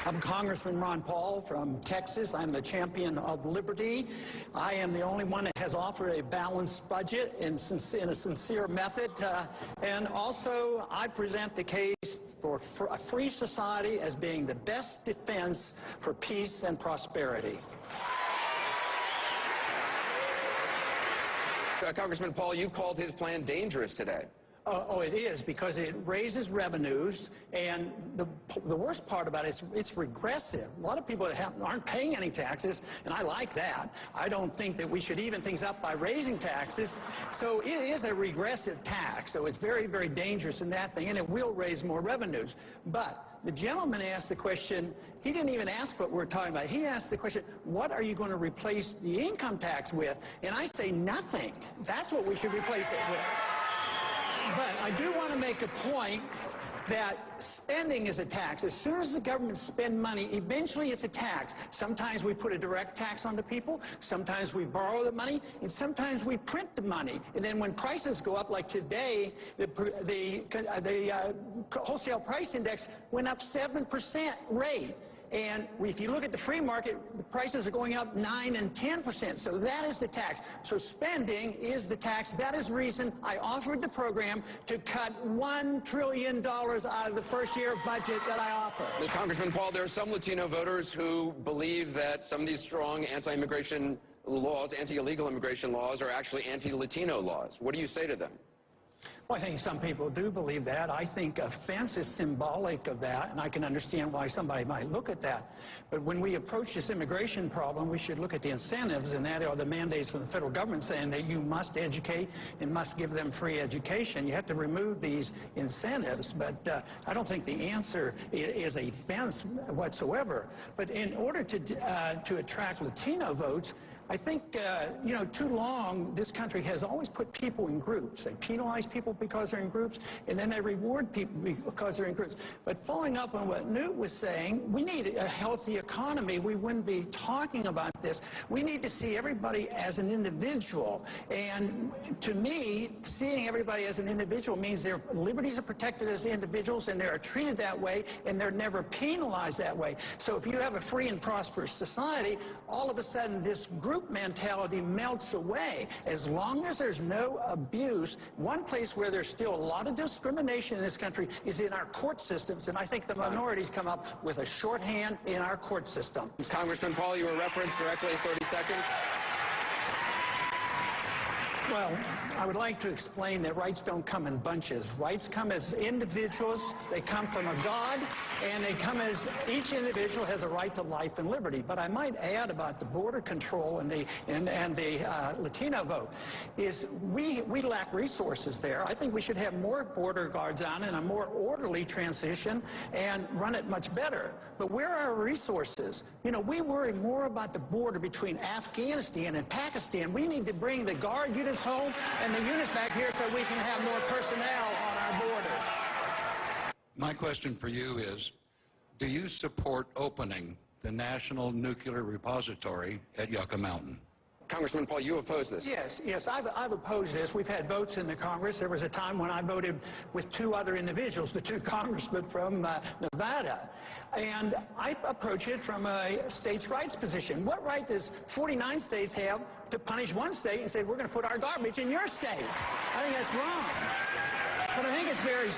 I'm Congressman Ron Paul from Texas. I'm the champion of liberty. I am the only one that has offered a balanced budget in a sincere method. And also, I present the case for a free society as being the best defense for peace and prosperity. Congressman Paul, you called his plan dangerous today. Oh, it is, because it raises revenues, and the worst part about it is it's regressive. A lot of people aren't paying any taxes, and I like that. I don't think that we should even things up by raising taxes. So it is a regressive tax, so it's very, very dangerous in that thing, and it will raise more revenues. But the gentleman asked the question, he didn't even ask what we're talking about. He asked the question, what are you going to replace the income tax with? And I say nothing. That's what we should replace it with. But I do want to make a point that spending is a tax. As soon as the government spends money, eventually it's a tax. Sometimes we put a direct tax on the people, sometimes we borrow the money, and sometimes we print the money. And then when prices go up, like today, the wholesale price index went up 7% rate. And if you look at the free market, the prices are going up 9 and 10%. So that is the tax. So spending is the tax. That is the reason I offered the program to cut $1 trillion out of the first year budget that I offer. Congressman Paul, there are some Latino voters who believe that some of these strong anti-immigration laws, anti-illegal immigration laws, are actually anti-Latino laws. What do you say to them? Well, I think some people do believe that. I think offense is symbolic of that, and I can understand why somebody might look at that. But when we approach this immigration problem, we should look at the incentives, and that are the mandates from the federal government saying that you must educate and must give them free education. You have to remove these incentives, but I don't think the answer is a fence whatsoever. But in order to attract Latino votes, I think, you know, too long, this country has always put people in groups. They penalize people because they're in groups, and then they reward people because they're in groups. But following up on what Newt was saying, we need a healthy economy. We wouldn't be talking about this. We need to see everybody as an individual. And to me, seeing everybody as an individual means their liberties are protected as individuals, and they're treated that way, and they're never penalized that way. So if you have a free and prosperous society, all of a sudden this group mentality melts away. As long as there's no abuse, one place where there's still a lot of discrimination in this country is in our court systems, and I think the minorities come up with a shorthand in our court system. Congressman Paul, you were referenced directly, 30 seconds. Well, I would like to explain that rights don't come in bunches. Rights come as individuals. They come from a God, and they come as each individual has a right to life and liberty. But I might add about the border control and the Latino vote is we lack resources there. I think we should have more border guards on and a more orderly transition and run it much better. But where are our resources? You know, we worry more about the border between Afghanistan and Pakistan. We need to bring the guard units home and the units back here so we can have more personnel on our border. My question for you is, do you support opening the National Nuclear Repository at Yucca Mountain? Congressman Paul, you oppose this? Yes, I've opposed this. We've had votes in the Congress. There was a time when I voted with two other individuals, the two congressmen from Nevada. And I approach it from a states' rights position. What right does 49 states have to punish one state and say, we're going to put our garbage in your state? I think that's wrong. But I think it's very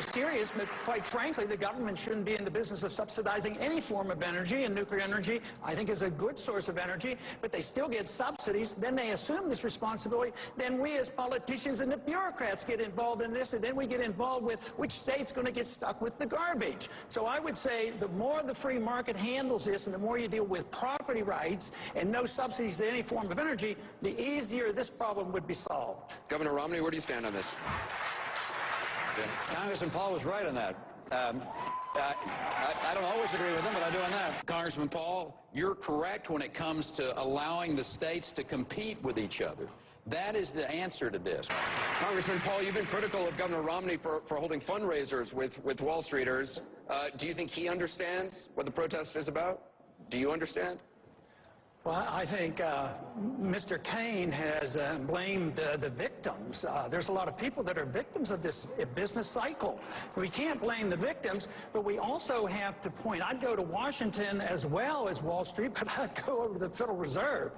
serious. But quite frankly, the government shouldn't be in the business of subsidizing any form of energy, and nuclear energy, I think, is a good source of energy, but they still get subsidies. Then they assume this responsibility. Then we as politicians and the bureaucrats get involved in this, and then we get involved with which state's going to get stuck with the garbage. So I would say the more the free market handles this, and the more you deal with property rights and no subsidies to any form of energy, the easier this problem would be solved. Governor Romney, where do you stand on this? Congressman Paul was right on that. I don't always agree with him, but I do on that. Congressman Paul, you're correct when it comes to allowing the states to compete with each other. That is the answer to this. Congressman Paul, you've been critical of Governor Romney for holding fundraisers with Wall Streeters. Do you think he understands what the protest is about? Do you understand? Well, I think Mr. Kane has blamed the victims. There's a lot of people that are victims of this business cycle. We can't blame the victims, but we also have to point. I'd go to Washington as well as Wall Street, but I'd go over to the Federal Reserve.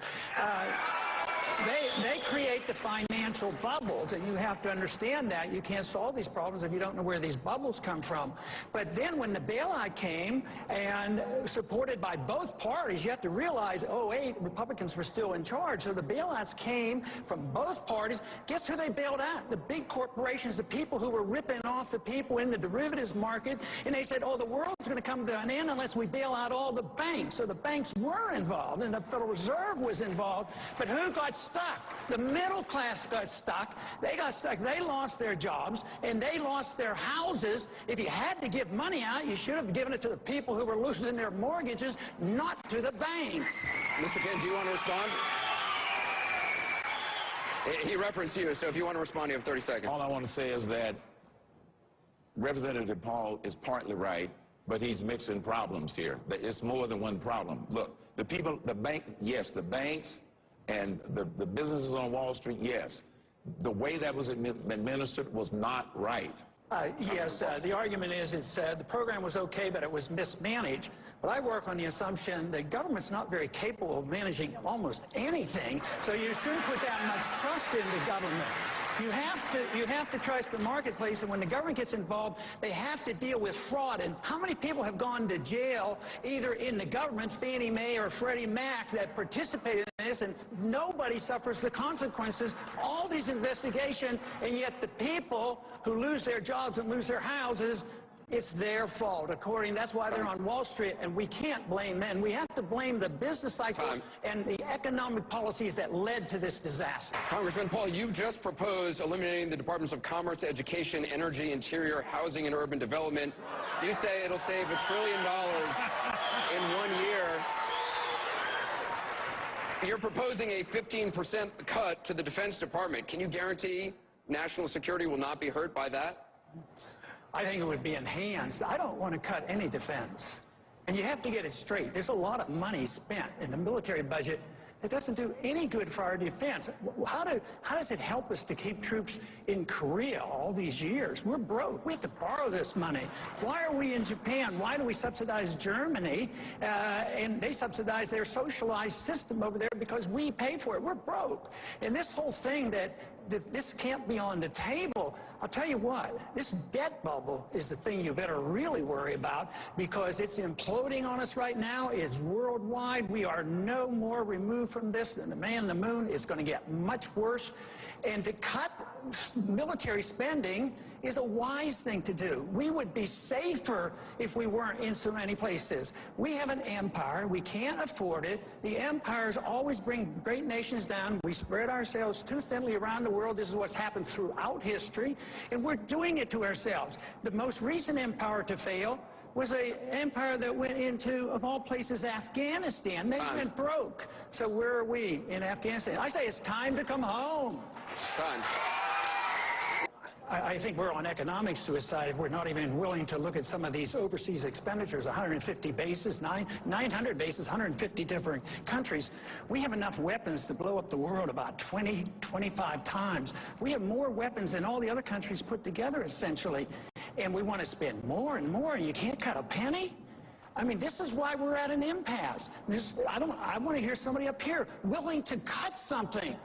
They create the financial bubbles, and you have to understand that. You can't solve these problems if you don't know where these bubbles come from. But then when the bailout came, and supported by both parties, you have to realize, 2008, Republicans were still in charge, so the bailouts came from both parties. Guess who they bailed out? The big corporations, the people who were ripping off the people in the derivatives market, and they said, oh, the world's going to come to an end unless we bail out all the banks. So the banks were involved, and the Federal Reserve was involved, but who got stuck? The middle class got stuck. They got stuck. They lost their jobs, and they lost their houses. If you had to give money out, you should have given it to the people who were losing their mortgages, not to the banks. Mr. Kane, do you want to respond? He referenced you, so if you want to respond, you have 30 seconds. All I want to say is that Representative Paul is partly right, but he's mixing problems here. It's more than one problem. Look, the people, the bank, yes, the banks, and the businesses on Wall Street, yes. The way that was administered was not right. Yes, the argument is the program was okay, but it was mismanaged. But I work on the assumption that government's not very capable of managing almost anything, so you shouldn't put that much trust into government. You have to trust the marketplace, and when the government gets involved, they have to deal with fraud. And how many people have gone to jail, either in the government, Fannie Mae or Freddie Mac, that participated in this, and nobody suffers the consequences? All these investigations, and yet the people who lose their jobs and lose their houses, it's their fault. That's why they're on Wall Street, and we can't blame them. We have to blame the business cycle and the economic policies that led to this disaster. Congressman Paul, you've just proposed eliminating the Departments of Commerce, Education, Energy, Interior, Housing, and Urban Development. You say it'll save $1 trillion in 1 year. You're proposing a 15% cut to the Defense Department. Can you guarantee national security will not be hurt by that? I think it would be enhanced. I don't want to cut any defense. And you have to get it straight. There's a lot of money spent in the military budget that doesn't do any good for our defense. How does it help us to keep troops in Korea all these years? We're broke. We have to borrow this money. Why are we in Japan? Why do we subsidize Germany? And they subsidize their socialized system over there because we pay for it. We're broke. And this whole thing that this can't be on the table, I'll tell you what, this debt bubble is the thing you better really worry about, because it's imploding on us right now. It's worldwide. We are no more removed from this than the man in the moon. It's going to get much worse. And to cut military spending is a wise thing to do. We would be safer if we weren't in so many places. We have an empire. We can't afford it. The empires always bring great nations down. We spread ourselves too thinly around the world. This is what's happened throughout history, and we're doing it to ourselves. The most recent empire to fail was an empire that went into, of all places, Afghanistan. They went broke. So where are we in Afghanistan? I say it's time to come home. Time. I think we're on economic suicide if we're not even willing to look at some of these overseas expenditures, 150 bases, 900 bases, 150 different countries. We have enough weapons to blow up the world about 20, 25 times. We have more weapons than all the other countries put together, essentially. And we want to spend more and more, and you can't cut a penny? I mean, this is why we're at an impasse. I want to hear somebody up here willing to cut something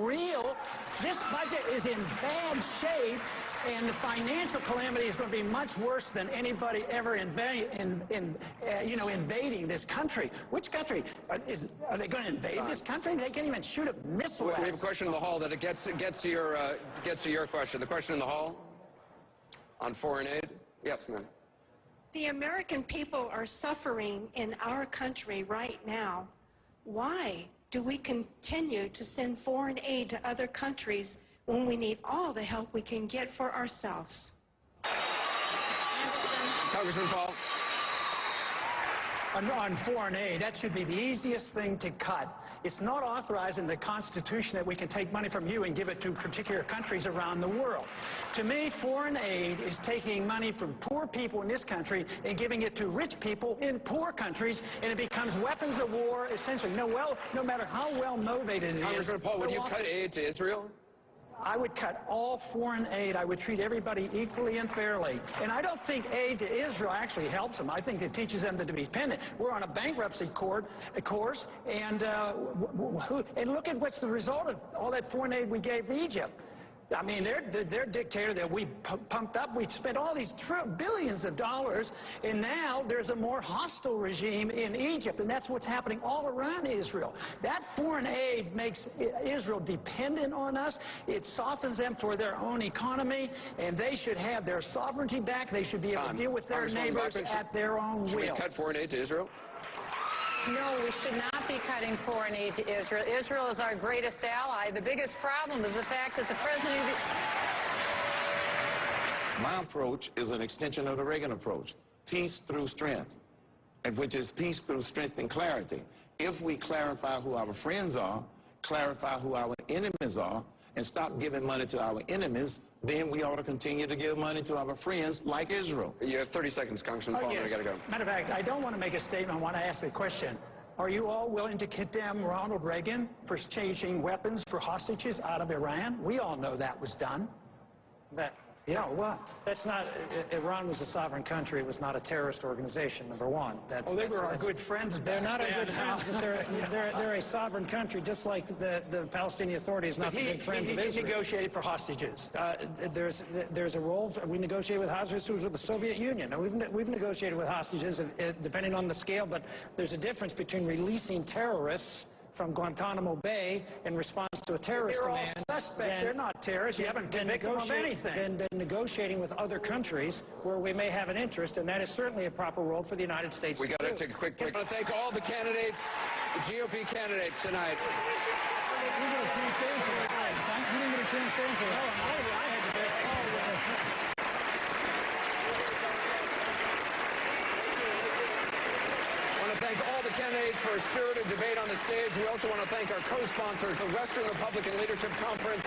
real. This budget is in bad shape, and the financial calamity is going to be much worse than anybody ever invading this country. Which country? Are they going to invade this country? They can't even shoot a missile. We have a question in the hall that gets to your question. The question in the hall on foreign aid. Yes, ma'am. The American people are suffering in our country right now. Why do we continue to send foreign aid to other countries when we need all the help we can get for ourselves? Congressman Paul. On foreign aid, that should be the easiest thing to cut. It's not authorized in the Constitution that we can take money from you and give it to particular countries around the world. To me, foreign aid is taking money from poor people in this country and giving it to rich people in poor countries, and it becomes weapons of war, essentially. No matter how well motivated it is. Congressman Paul, would you cut aid to Israel? I would cut all foreign aid. I would treat everybody equally and fairly. And I don't think aid to Israel actually helps them. I think it teaches them to be dependent. We're on a bankruptcy course, and look at what's the result of all that foreign aid we gave to Egypt. I mean, their dictator that we pumped up, we spent all these billions of dollars, and now there's a more hostile regime in Egypt, and that's what's happening all around Israel. That foreign aid makes Israel dependent on us. It softens them for their own economy, and they should have their sovereignty back. They should be able to deal with their neighbors at their own will. Should we cut foreign aid to Israel? No, we should not be cutting foreign aid to Israel. Israel is our greatest ally. The biggest problem is the fact that the president of the... My approach is an extension of the Reagan approach. Peace through strength, and which is peace through strength and clarity. If we clarify who our friends are, clarify who our enemies are, and stop giving money to our enemies, then we ought to continue to give money to our friends like Israel. You have 30 seconds, Congressman Paul. Yes. I got to go. Matter of fact, I don't want to make a statement. I want to ask a question. Are you all willing to condemn Ronald Reagan for changing weapons for hostages out of Iran? We all know that was done. Yeah, what? That's not, Iran was a sovereign country. It was not a terrorist organization, number one. They were our good friends. They're not our good friends, but they're a sovereign country, just like the Palestinian Authority is not the good friends of Israel. He negotiated for hostages. There's a role. We negotiated with hostages with the Soviet Union. Now, we've negotiated with hostages, depending on the scale, but there's a difference between releasing terrorists from Guantanamo Bay in response to a terrorist demand. They're all suspect. They're not terrorists. You haven't convicted them of anything. Then negotiating with other countries where we may have an interest, and that is certainly a proper role for the United States. We got to take a quick break. I want to thank all the candidates, the GOP candidates tonight. You didn't get a chance to answer that. You didn't get a chance to answer that. I had the best. Thank all the candidates for a spirited debate on the stage. We also want to thank our co-sponsors, the Western Republican Leadership Conference.